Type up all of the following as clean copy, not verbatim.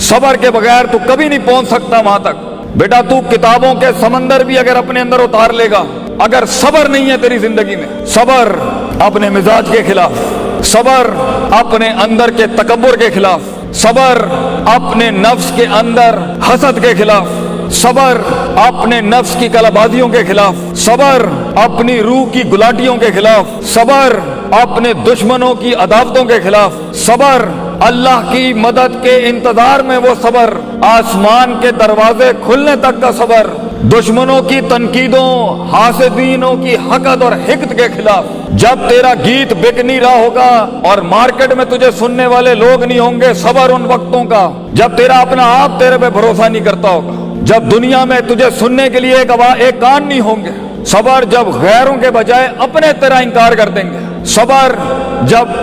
सबर के बगैर तू कभी नहीं पहुंच सकता वहां तक। बेटा तू किताबों के समंदर भी अगर अपने अंदर उतार लेगा, अगर सबर नहीं है तेरी जिंदगी में, सबर अपने मिजाज के खिलाफ, सबर अपने अंदर के तकब्बुर के खिलाफ, सबर अपने नफ्स के अंदर हसद के खिलाफ, सबर अपने नफ्स की कलाबाजियों के खिलाफ, सबर अपनी रूह की गुलाटियों के खिलाफ, सबर अपने दुश्मनों की अदावतों के खिलाफ, सबर अल्लाह की मदद के इंतजार में वो सबर, आसमान के दरवाजे खुलने तक का सबर, दुश्मनों की तनकीदों, हासिदीनों की हकद और हिकत के खिलाफ। जब तेरा गीत बिक नहीं रहा होगा और मार्केट में तुझे सुनने वाले लोग नहीं होंगे, सबर उन वक्तों का जब तेरा अपना आप तेरे पे भरोसा नहीं करता होगा, जब दुनिया में तुझे सुनने के लिए एक कान नहीं होंगे, सबर जब गैरों के बजाय अपने तेरा इंकार कर देंगे, सबर जब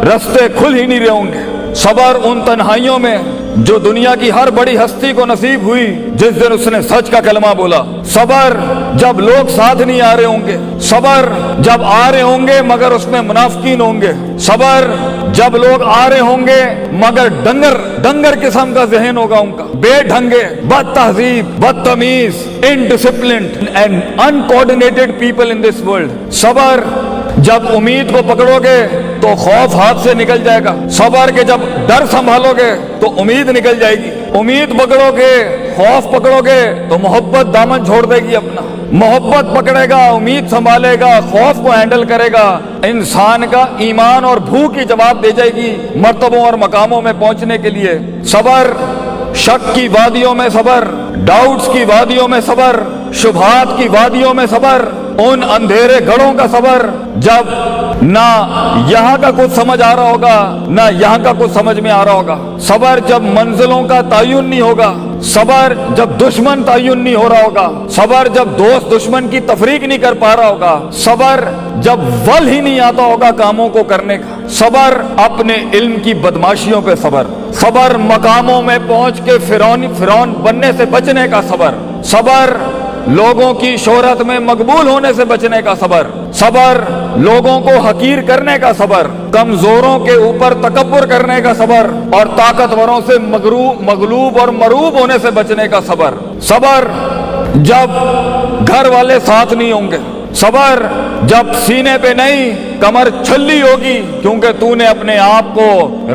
रास्ते खुल ही नहीं रहे होंगे, सबर उन तन्हाइयों में जो दुनिया की हर बड़ी हस्ती को नसीब हुई जिस दिन उसने सच का कलमा बोला, सबर जब लोग साथ नहीं आ रहे होंगे, सबर जब आ रहे होंगे मगर उसमें मुनाफिकीन होंगे, सबर जब लोग आ रहे होंगे मगर डंगर किस्म का जहन होगा उनका, बेढंगे, बदतहजीब, बदतमीज, indisciplined and uncoordinated people in this world. सबर जब उम्मीद को पकड़ोगे तो खौफ हाथ से निकल जाएगा, सबर के जब डर संभालोगे तो उम्मीद निकल जाएगी, उम्मीद पकड़ोगे, खौफ पकड़ोगे तो मोहब्बत दामन छोड़ देगी अपना, मोहब्बत पकड़ेगा, उम्मीद संभालेगा, खौफ को हैंडल करेगा, इंसान का ईमान और भूख की जवाब दे जाएगी मर्तबों और मकामों में पहुंचने के लिए। सबर शक की वादियों में सबर, डाउट्स की वादियों में सबर, शुबहात की वादियों में सबर, उन अंधेरे गढ़ों का सबर जब ना यहाँ का कुछ समझ आ रहा होगा ना यहाँ का कुछ समझ में आ रहा होगा, सबर जब मंजिलों का तयन नहीं होगा, सबर जब दुश्मन तयन नहीं हो रहा होगा, सबर जब दोस्त दुश्मन की तफरीक नहीं कर पा रहा होगा, सबर जब वल ही नहीं आता होगा कामों को करने का, सबर अपने इल्म की बदमाशियों पे सबर, सबर मकामों में पहुंच के फिरौन बनने से बचने का सबर, सबर लोगों की शोहरत में मकबूल होने से बचने का सबर, सबर लोगों को हकीर करने का सबर, कमजोरों के ऊपर तकब्बुर करने का सबर और ताकतवरों से मगलूब और मरूब होने से बचने का सबर, सबर जब घर वाले साथ नहीं होंगे, सबर जब सीने पे नहीं कमर छल्ली होगी क्योंकि तूने अपने आप को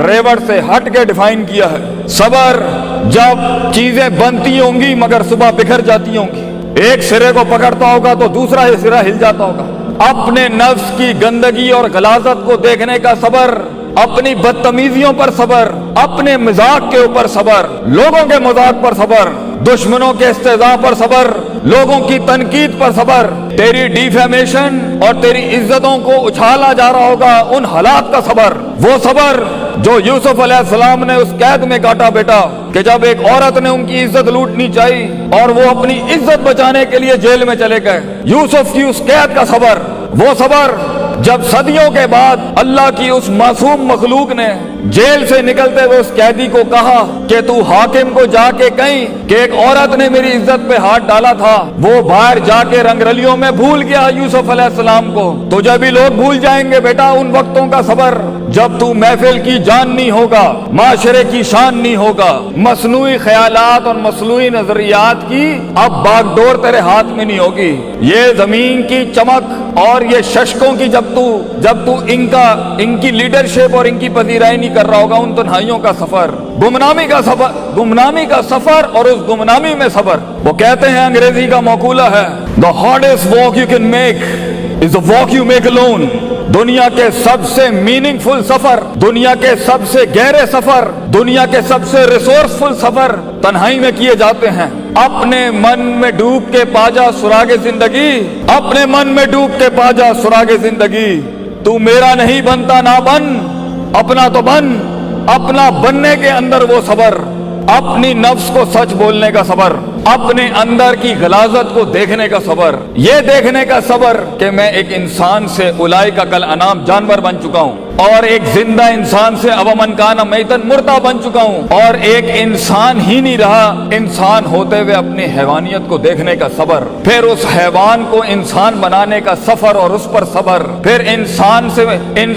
रेवड़ से हट के डिफाइन किया है, सबर जब चीजें बनती होंगी मगर सुबह बिखर जाती होंगी, एक सिरे को पकड़ता होगा तो दूसरा ही सिरा हिल जाता होगा, अपने नफ्स की गंदगी और गलाजत को देखने का सबर, अपनी बदतमीजियों पर सबर, अपने मजाक के ऊपर सबर, लोगों के मजाक पर सबर, दुश्मनों के इस्तेज़ा पर सबर, लोगों की तनकीद पर सबर, तेरी डिफेमेशन और तेरी इज्जतों को उछाला जा रहा होगा उन हालात का सबर, वो सबर जो यूसुफ अलैहिस्सलाम ने उस कैद में काटा बेटा कि जब एक औरत ने उनकी इज्जत लूटनी चाही और वो अपनी इज्जत बचाने के लिए जेल में चले गए, यूसुफ की उस कैद का सबर, वो सबर जब सदियों के बाद अल्लाह की उस मासूम मखलूक ने जेल से निकलते हुए उस कैदी को कहा कि तू हाकिम को जाके कहीं कि एक औरत ने मेरी इज्जत पे हाथ डाला था, वो बाहर जाके रंगरलियों में भूल गया यूसुफ अलैहिस्सलाम को, तुझे भी लोग भूल जाएंगे बेटा उन वक्तों का सबर जब तू महफिल की जान नहीं होगा, माशरे की शान नहीं होगा, मसनूई ख्यालात और मसनूई नजरियात की अब बागडोर तेरे हाथ में नहीं होगी, ये जमीन की चमक और ये शशकों की जब तू इनकी लीडरशिप और इनकी पजीराई नहीं कर रहा होगा, उन तन्हाइयों का सफर, गुमनामी का सफर और उस गुमनामी में सबर। वो कहते हैं अंग्रेजी का मकूला है, the hardest walk you can make is the walk you make alone. दुनिया के सबसे मीनिंगफुल सफर, दुनिया के सबसे गहरे सफर, दुनिया के सबसे रिसोर्सफुल सफर तन्हाई में किए जाते हैं। अपने मन में डूब के पाजा सुरागे जिंदगी, अपने मन में डूब के पाजा सुरागे जिंदगी, तू मेरा नहीं बनता ना बन, अपना तो बन, अपना बनने के अंदर वो सबर, अपनी नफ्स को सच बोलने का सबर, अपने अंदर की गलाजत को देखने का सबर, ये देखने का सबर कि मैं एक इंसान से उलाई का कल अनाम जानवर बन चुका हूँ और एक जिंदा इंसान से अवमन काना मैतन मुर्दा बन चुका हूँ और एक इंसान ही नहीं रहा, इंसान होते हुए अपनी हैवानियत को देखने का सबर, फिर उस हैवान को इंसान बनाने का सफर और उस पर सबर, फिर इंसान से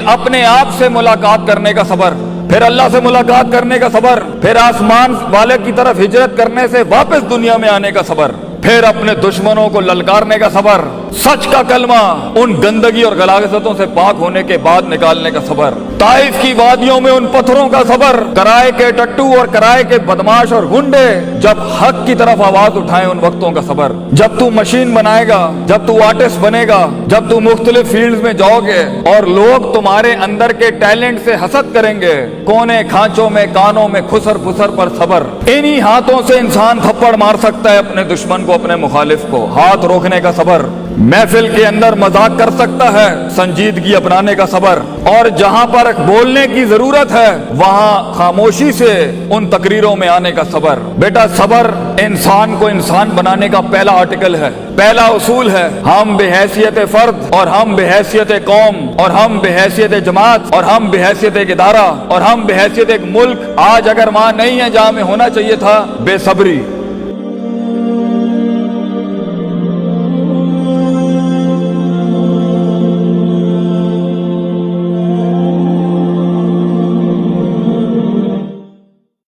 अपने आप से मुलाकात करने का सबर, پھر اللہ سے ملاقات کرنے کا صبر، پھر آسمان والے کی طرف ہجرت کرنے سے واپس دنیا میں آنے کا صبر، پھر اپنے دشمنوں کو للکارنے کا صبر، سچ کا کلمہ ان گندگی اور غلاظتوں سے پاک ہونے کے بعد نکالنے کا صبر، طائف کی وادیوں میں ان پتھروں کا صبر، کرائے کے ٹٹو اور کرائے کے بدماش اور گنڈے جب حق کی طرف آواز اٹھائیں ان وقتوں کا صبر، جب تو مشین بنائے گا، جب تو آرٹسٹ بنے گا، جب تو مختلف فیلڈز میں جاؤ گے اور لوگ تمہارے اندر کے ٹیلنٹ سے حسد کریں گے، کونے کھانچوں میں کانوں میں خسر پھسر پر صبر۔ انہی ہاتھوں سے انسان تھپڑ مار سکتا ہے اپنے دشمن کو، اپنے مخالف کو، ہاتھ روکنے کا صبر۔ محفل کے اندر مذاق کر سکتا ہے، سنجیدگی اپنانے کا صبر، اور جہاں پر بولنے کی ضرورت ہے وہاں خاموشی سے ان تقریروں میں آنے کا صبر۔ بیٹا صبر انسان کو انسان بنانے کا پہلا آرٹیکل ہے، پہلا اصول ہے۔ ہم بحیثیت فرد اور ہم بحیثیت قوم اور ہم بحیثیت جماعت اور ہم بحیثیت ایک ادارہ اور ہم بحیثیت ایک ملک آج اگر وہاں نہیں ہے جہاں میں ہونا چاہیے تھا، بے صبری